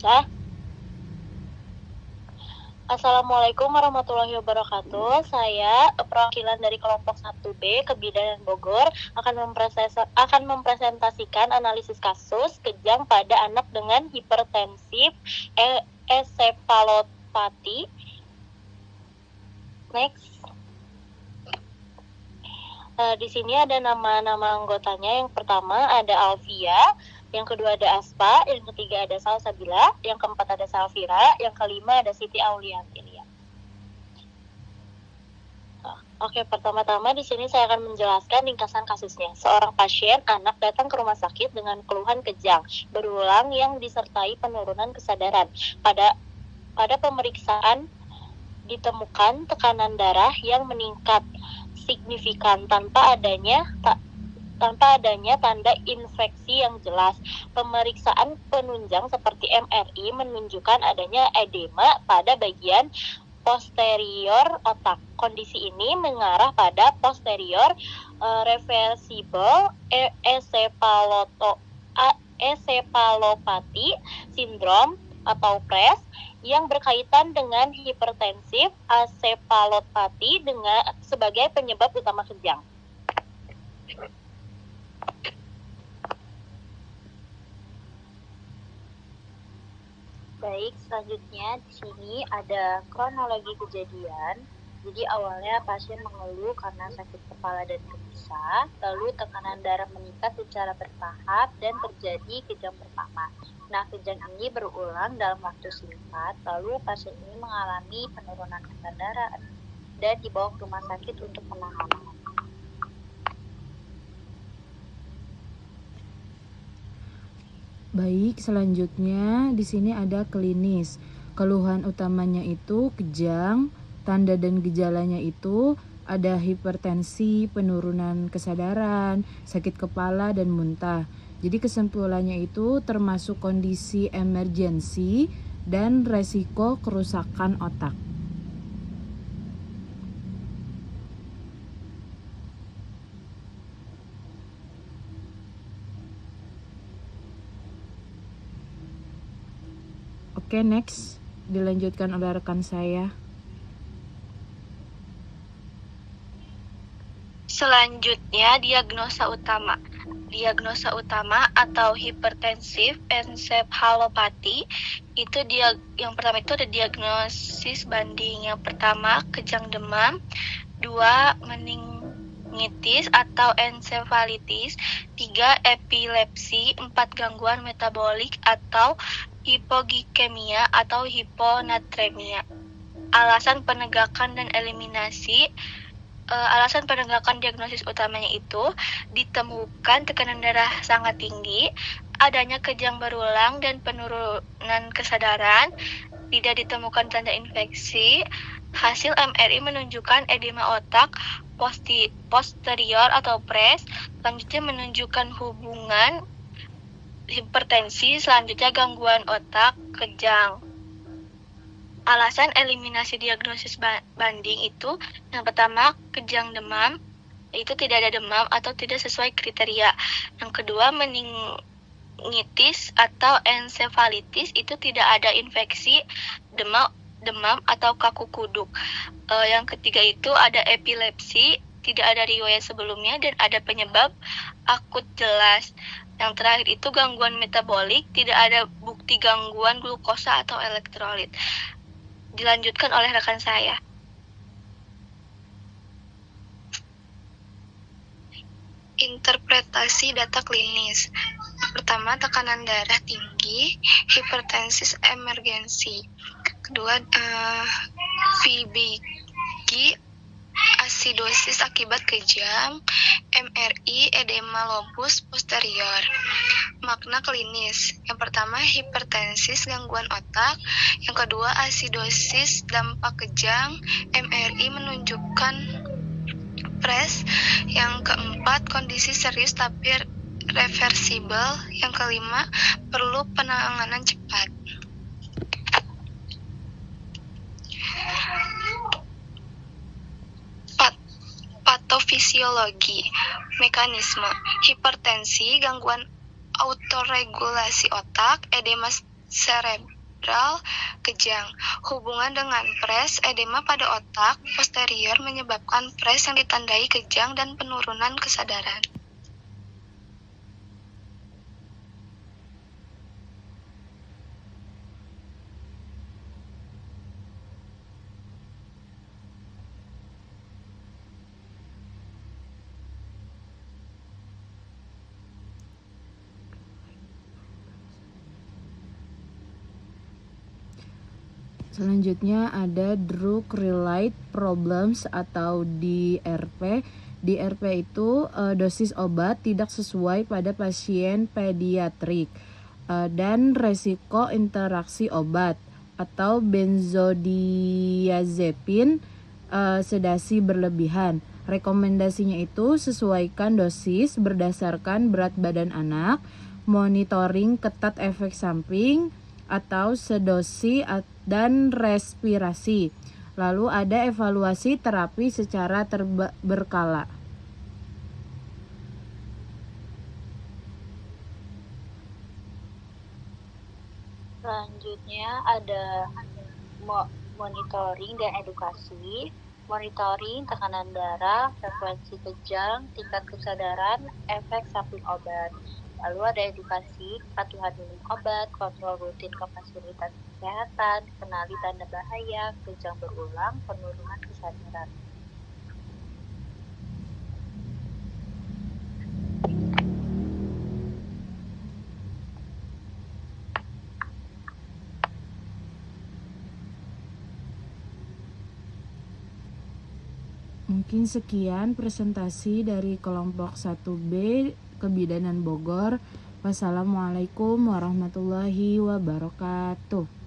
Bisa? Assalamualaikum warahmatullahi wabarakatuh. Saya perwakilan dari kelompok 1B Kebidanan Bogor akan mempresentasikan analisis kasus kejang pada anak dengan hipertensif ensefalopati. Next. Di sini ada nama-nama anggotanya. Yang pertama ada Alfia, yang kedua ada Aspa, yang ketiga ada Salsabila, yang keempat ada Salvira, yang kelima ada Siti Aulianti. Oke, pertama-tama di sini saya akan menjelaskan ringkasan kasusnya. Seorang pasien anak datang ke rumah sakit dengan keluhan kejang berulang yang disertai penurunan kesadaran. Pada pemeriksaan ditemukan tekanan darah yang meningkat signifikan tanpa adanya tanda infeksi yang jelas. Pemeriksaan penunjang seperti MRI menunjukkan adanya edema pada bagian posterior otak. Kondisi ini mengarah pada posterior reversible ensefalopati syndrome atau PRES yang berkaitan dengan hipertensif ensefalopati sebagai penyebab utama kejang. Baik, selanjutnya di sini ada kronologi kejadian. Jadi awalnya pasien mengeluh karena sakit kepala dan gelisah, lalu tekanan darah meningkat secara bertahap dan terjadi kejang pertama. Nah, kejang ini berulang dalam waktu singkat, lalu pasien ini mengalami penurunan kesadaran dan dibawa ke rumah sakit untuk penanganan. Baik, selanjutnya di sini ada klinis. Keluhan utamanya itu kejang, tanda dan gejalanya itu ada hipertensi, penurunan kesadaran, sakit kepala, dan muntah. Jadi kesimpulannya itu termasuk kondisi emergensi dan resiko kerusakan otak. Oke, next. Dilanjutkan oleh rekan saya. Selanjutnya, diagnosa utama. Diagnosa utama atau hipertensif ensefalopati itu yang pertama itu ada diagnosis banding. Yang pertama kejang demam, 2 meningitis atau ensefalitis, 3 epilepsi, 4 gangguan metabolik atau hipoglikemia atau hiponatremia. Alasan penegakan dan eliminasi. Alasan penegakan diagnosis utamanya itu ditemukan tekanan darah sangat tinggi, adanya kejang berulang dan penurunan kesadaran, tidak ditemukan tanda infeksi. Hasil MRI menunjukkan edema otak posterior atau PRES. Selanjutnya menunjukkan hubungan hipertensi, selanjutnya gangguan otak, kejang. Alasan eliminasi diagnosis banding itu yang pertama kejang demam, itu tidak ada demam atau tidak sesuai kriteria. Yang kedua meningitis atau ensefalitis, itu tidak ada infeksi, demam atau kaku kuduk. Yang ketiga itu ada epilepsi, tidak ada riwayat sebelumnya dan ada penyebab akut jelas. Yang terakhir itu gangguan metabolik, tidak ada bukti gangguan glukosa atau elektrolit. Dilanjutkan oleh rekan saya. Interpretasi data klinis. Pertama, tekanan darah tinggi, hipertensi emergensi. Kedua, VBG, asidosis akibat kejang, MRI, edema lobus posterior. Makna klinis. Yang pertama, hipertensis gangguan otak. Yang kedua, asidosis dampak kejang. MRI menunjukkan PRES. Yang keempat, kondisi serius tapi reversibel. Yang kelima, perlu penanganan cepat. Patofisiologi, mekanisme, hipertensi, gangguan autoregulasi otak, edema cerebral, kejang. Hubungan dengan pres edema pada otak posterior menyebabkan pres yang ditandai kejang dan penurunan kesadaran. Selanjutnya ada drug-related problems atau DRP. DRP itu dosis obat tidak sesuai pada pasien pediatrik dan resiko interaksi obat atau benzodiazepin sedasi berlebihan. Rekomendasinya itu sesuaikan dosis berdasarkan berat badan anak, monitoring ketat efek samping atau sedosi dan respirasi. Lalu ada evaluasi terapi secara berkala. Selanjutnya ada monitoring dan edukasi. Monitoring tekanan darah, frekuensi kejang, tingkat kesadaran, efek samping obat. Lalu ada edukasi, kepatuhan minum obat, kontrol rutin ke fasilitas kesehatan, kenali tanda bahaya, kejang berulang, penurunan kesadaran. Mungkin sekian presentasi dari kelompok 1B Kebidanan Bogor. Wassalamualaikum warahmatullahi wabarakatuh.